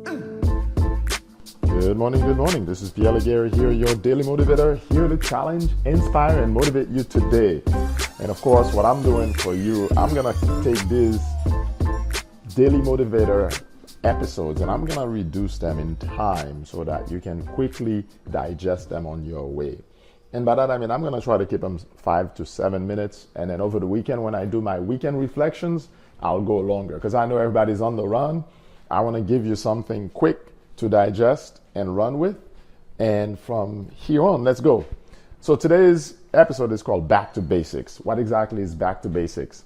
Good morning. This is Pierre Laguerre here, your daily motivator, here to challenge, inspire, and motivate you today. And of course, what I'm doing for you, I'm going to take these daily motivator episodes and I'm going to reduce them in time so that you can quickly digest them on your way. And by that, I mean, I'm going to try to keep them 5 to 7 minutes. And then over the weekend, when I do my weekend reflections, I'll go longer because I know everybody's on the run. I want to give you something quick to digest and run with. And from here on, let's go. So today's episode is called Back to Basics. What exactly is Back to Basics?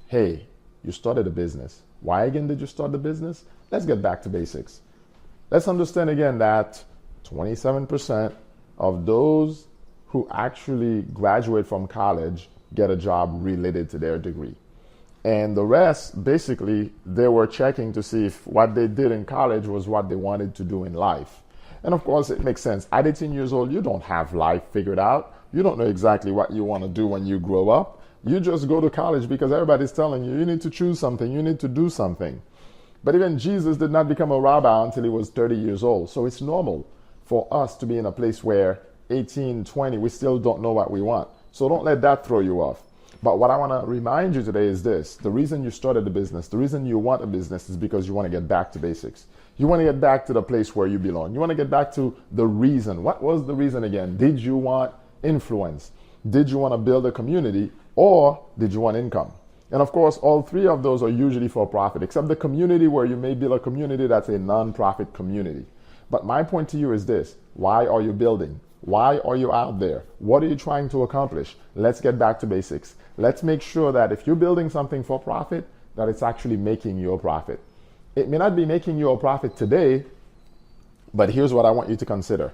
Hey, you started a business. Why again did you start the business? Let's get back to basics. Let's understand again that 27% of those who actually graduate from college get a job related to their degree. And the rest, basically, they were checking to see if what they did in college was what they wanted to do in life. And of course, it makes sense. At 18 years old, you don't have life figured out. You don't know exactly what you want to do when you grow up. You just go to college because everybody's telling you, you need to choose something, you need to do something. But even Jesus did not become a rabbi until he was 30 years old. So it's normal for us to be in a place where 18, 20, we still don't know what we want. So don't let that throw you off. But what I want to remind you today is this. The reason you started the business, the reason you want a business is because you want to get back to basics. You want to get back to the place where you belong. You want to get back to the reason. What was the reason again? Did you want influence? Did you want to build a community? Or did you want income? And of course, all three of those are usually for profit, except the community where you may build a community that's a non-profit community. But my point to you is this. Why are you building? Why are you out there? What are you trying to accomplish? Let's get back to basics. Let's make sure that if you're building something for profit, that it's actually making you a profit. It may not be making you a profit today, but here's what I want you to consider.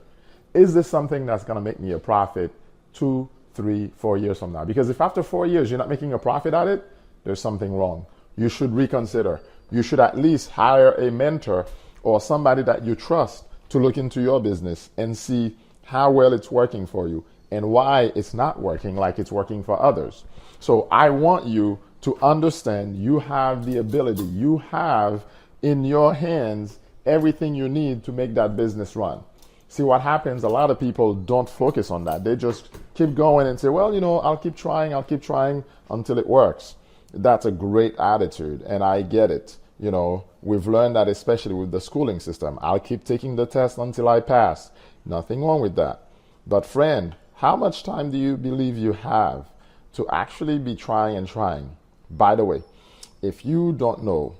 Is this something that's going to make me a profit 2, 3, 4 years from now? Because if after 4 years you're not making a profit at it, there's something wrong. You should reconsider. You should at least hire a mentor or somebody that you trust to look into your business and see how well it's working for you and why it's not working like it's working for others. So I want you to understand you have the ability, you have in your hands everything you need to make that business run. See what happens, a lot of people don't focus on that. They just keep going and say, well, I'll keep trying until it works. That's a great attitude and I get it. We've learned that especially with the schooling system. I'll keep taking the test until I pass. Nothing wrong with that. But friend, how much time do you believe you have to actually be trying? By the way, if you don't know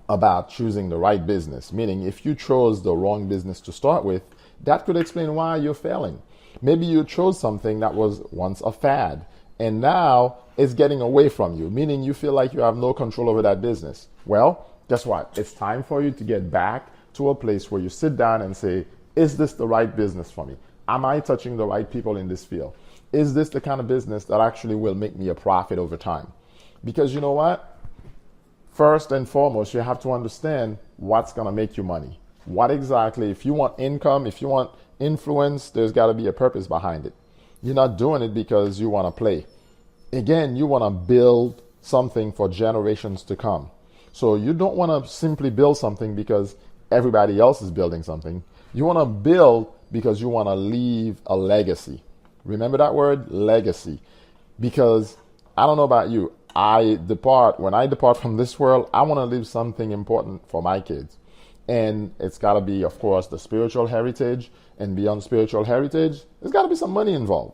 about choosing the right business, meaning if you chose the wrong business to start with, that could explain why you're failing. Maybe you chose something that was once a fad and now it's getting away from you, meaning you feel like you have no control over that business. Well, guess what? It's time for you to get back to a place where you sit down and say, is this the right business for me? Am I touching the right people in this field? Is this the kind of business that actually will make me a profit over time? Because you know what? First and foremost, you have to understand what's going to make you money. What exactly, if you want income, if you want influence, there's got to be a purpose behind it. You're not doing it because you want to play. Again, you want to build something for generations to come. So you don't want to simply build something because everybody else is building something. You want to build because you want to leave a legacy. Remember that word, legacy. Because I don't know about you, when I depart from this world, I want to leave something important for my kids. And it's got to be, of course, the spiritual heritage. And beyond spiritual heritage, there's got to be some money involved.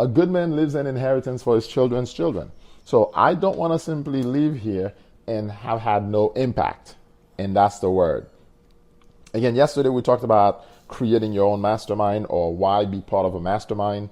A good man leaves an inheritance for his children's children. So I don't want to simply leave here and have had no impact. And that's the word. Again, yesterday we talked about creating your own mastermind or why be part of a mastermind.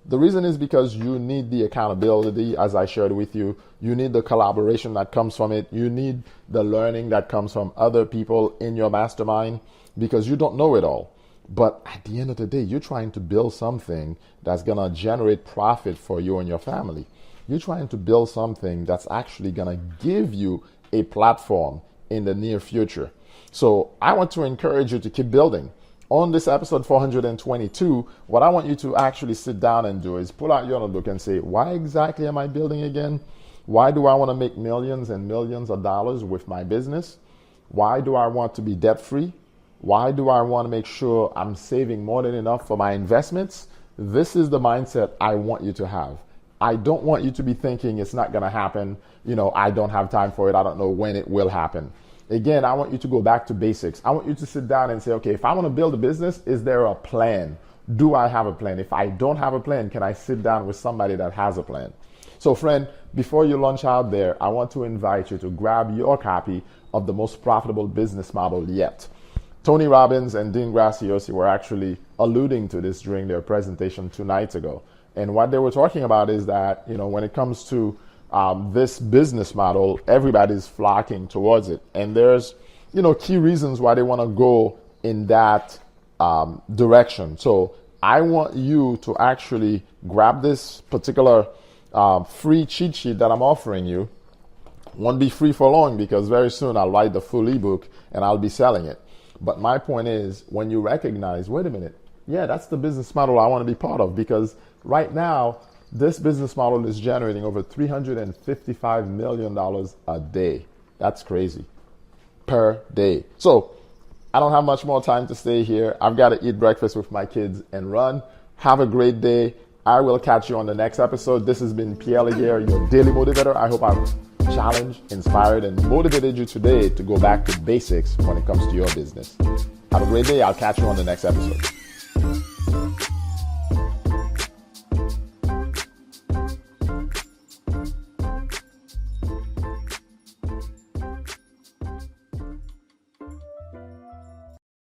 The reason is because you need the accountability, as I shared with you. You need the collaboration that comes from it. You need the learning that comes from other people in your mastermind because you don't know it all. But at the end of the day, you're trying to build something that's going to generate profit for you and your family. You're trying to build something that's actually going to give you a platform in the near future. So I want to encourage you to keep building. On this episode 422, what I want you to actually sit down and do is pull out your notebook and say, why exactly am I building again? Why do I want to make millions and millions of dollars with my business? Why do I want to be debt free? Why do I want to make sure I'm saving more than enough for my investments? This is the mindset I want you to have. I don't want you to be thinking it's not going to happen. I don't have time for it. I don't know when it will happen. Again, I want you to go back to basics. I want you to sit down and say, okay, if I want to build a business, is there a plan? Do I have a plan? If I don't have a plan, can I sit down with somebody that has a plan? So friend, before you launch out there, I want to invite you to grab your copy of The Most Profitable Business Model Yet. Tony Robbins and Dean Graziosi were actually alluding to this during their presentation 2 nights ago. And what they were talking about is that, when it comes to this business model, everybody's flocking towards it. And there's, key reasons why they want to go in that direction. So I want you to actually grab this particular free cheat sheet that I'm offering you. Won't be free for long because very soon I'll write the full ebook and I'll be selling it. But my point is, when you recognize, wait a minute, yeah, that's the business model I want to be part of, because right now, this business model is generating over $355 million a day. That's crazy. Per day. So I don't have much more time to stay here. I've got to eat breakfast with my kids and run. Have a great day. I will catch you on the next episode. This has been Pierre Laguerre, your daily motivator. I hope I've challenged, inspired, and motivated you today to go back to basics when it comes to your business. Have a great day. I'll catch you on the next episode.